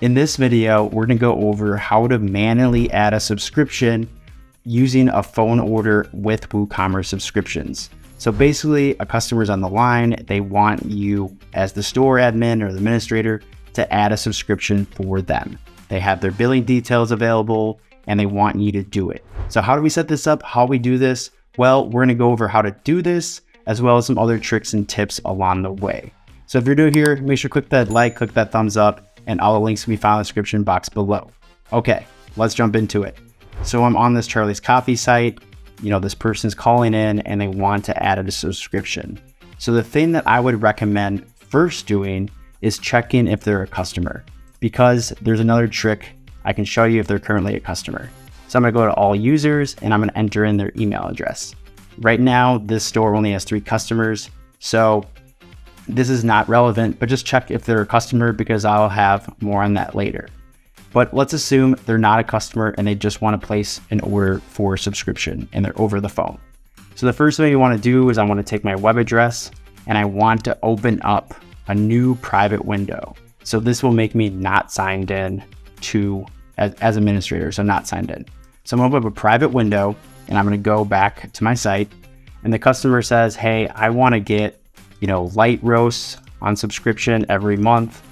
In this video, we're going to go over how to manually add a subscription using a phone order with WooCommerce Subscriptions. So basically, a customer's on the line, they want you as the store admin or the administrator to add a subscription for them. They have their billing details available and they want you to do it. So how do we set this up? How we do this? Well, we're going to go over how to do this as well as some other tricks and tips along the way. So if you're new here, make sure to click that like, click that thumbs up, and all the links can be found in the description box below. Okay, let's jump into it. So I'm on this Charlie's Coffee site. This person's calling in and they want to add a subscription. So the thing that I would recommend first doing is checking if they're a customer, because there's another trick I can show you if they're currently a customer. So I'm gonna go to all users and I'm gonna enter in their email address. Right now, this store only has 3 customers. So this is not relevant, but just check if they're a customer because I'll have more on that later. But let's assume they're not a customer and they just want to place an order for a subscription and they're over the phone. So the first thing you want to do is I want to take my web address and I want to open up a new private window. So this will make me not signed in as administrator, so not signed in. So I'm going to open up a private window and I'm going to go back to my site and the customer says, hey, I want to get light roasts on subscription every month.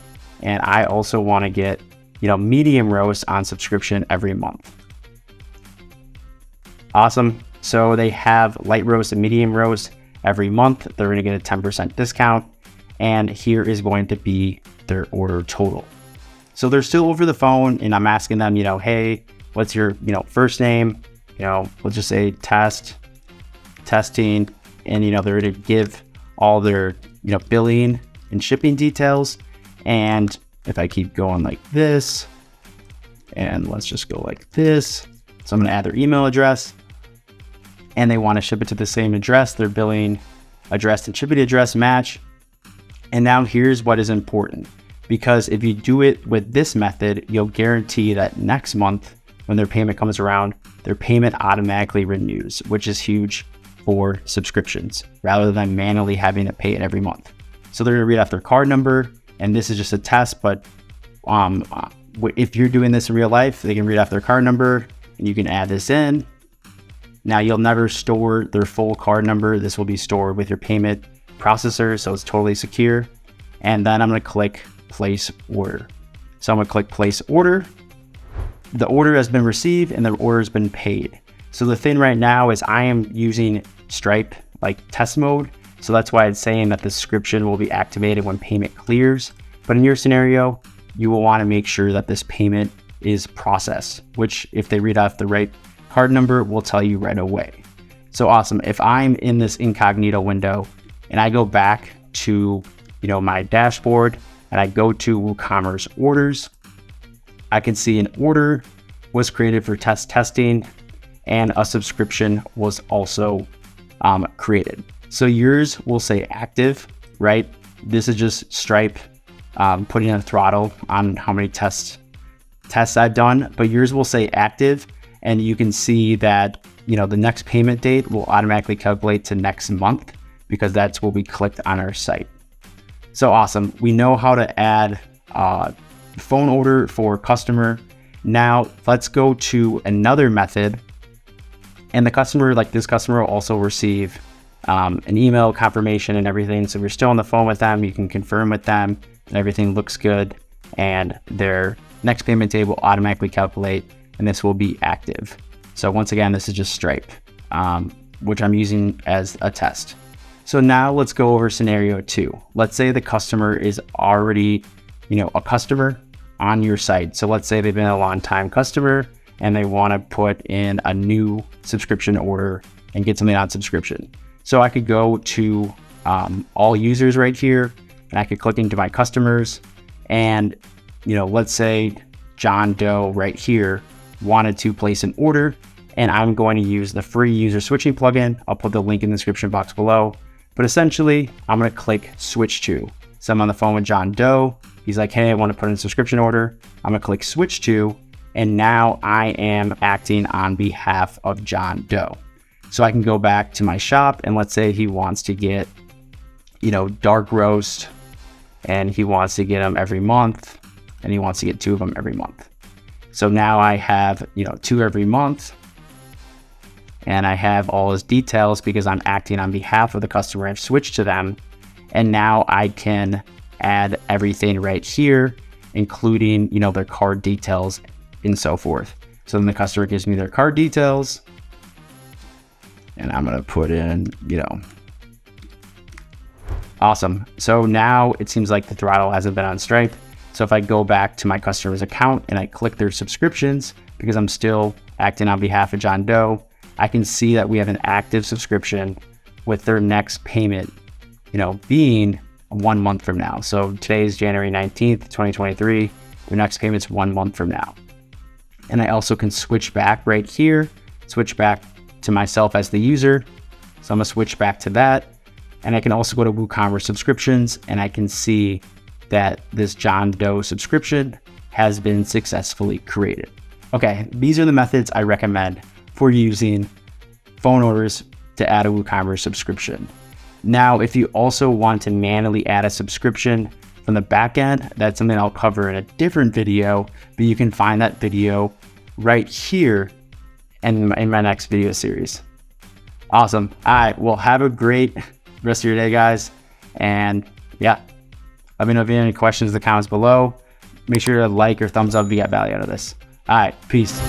And I also want to get, medium roasts on subscription every month. Awesome. So they have light roast and medium roast every month. They're going to get a 10% discount. And here is going to be their order total. So they're still over the phone and I'm asking them, hey, what's your, first name? Let's just say testing. And, they're going to give all their, billing and shipping details. And if I keep going like this, and let's just go like this. So I'm going to add their email address and they want to ship it to the same address, their billing address and shipping address match. And now here's what is important, because if you do it with this method, you'll guarantee that next month when their payment comes around, their payment automatically renews, which is huge for subscriptions rather than manually having to pay it every month. So they're going to read off their card number, and this is just a test, but if you're doing this in real life, they can read off their card number and you can add this in. Now you'll never store their full card number. This will be stored with your payment processor, so it's totally secure. And then I'm going to click place order. So I'm going to click place order. The order has been received and the order has been paid. So the thing right now is I am using Stripe like test mode. So that's why it's saying that the subscription will be activated when payment clears. But in your scenario, you will want to make sure that this payment is processed, which if they read off the right card number will tell you right away. So awesome. If I'm in this incognito window and I go back to, my dashboard and I go to WooCommerce orders, I can see an order was created for testing and a subscription was also created. So yours will say active, right? This is just Stripe putting a throttle on how many tests I've done, but yours will say active, and you can see that the next payment date will automatically calculate to next month because that's what we clicked on our site. So awesome. We know how to add phone order for customer. Now let's go to another method. And the customer, like this customer, will also receive an email confirmation and everything. So if you're still on the phone with them, you can confirm with them and everything looks good. And their next payment date will automatically calculate and this will be active. So once again, this is just Stripe, which I'm using as a test. So now let's go over scenario 2. Let's say the customer is already, a customer on your site. So let's say they've been a long time customer and they want to put in a new subscription order and get something on subscription. So I could go to all users right here and I could click into my customers and, let's say John Doe right here wanted to place an order and I'm going to use the free user switching plugin. I'll put the link in the description box below, but essentially I'm going to click switch to. So I'm on the phone with John Doe. He's like, hey, I want to put in a subscription order. I'm going to click switch to. And now I am acting on behalf of John Doe. So I can go back to my shop and let's say he wants to get, dark roast and he wants to get them every month. and he wants to get 2 of them every month. So now I have, 2 every month, and I have all his details because I'm acting on behalf of the customer. I've switched to them, and now I can add everything right here, including, their card details and so forth. So then the customer gives me their card details, and I'm going to put in, awesome. So now it seems like the throttle hasn't been on Stripe. So if I go back to my customer's account and I click their subscriptions, because I'm still acting on behalf of John Doe, I can see that we have an active subscription with their next payment, being 1 month from now. So today is January 19th, 2023. Their next payment's 1 month from now. And I also can switch back right here, switch back to myself as the user. So I'm gonna switch back to that. And I can also go to WooCommerce Subscriptions, and I can see that this John Doe subscription has been successfully created. Okay, these are the methods I recommend for using phone orders to add a WooCommerce subscription. Now, if you also want to manually add a subscription from the back end, that's something I'll cover in a different video, but you can find that video right here in my next video series. Awesome. All right, well, have a great rest of your day, guys. And yeah, let me know if you have any questions in the comments below. Make sure to like or thumbs up if you got value out of this. All right, peace.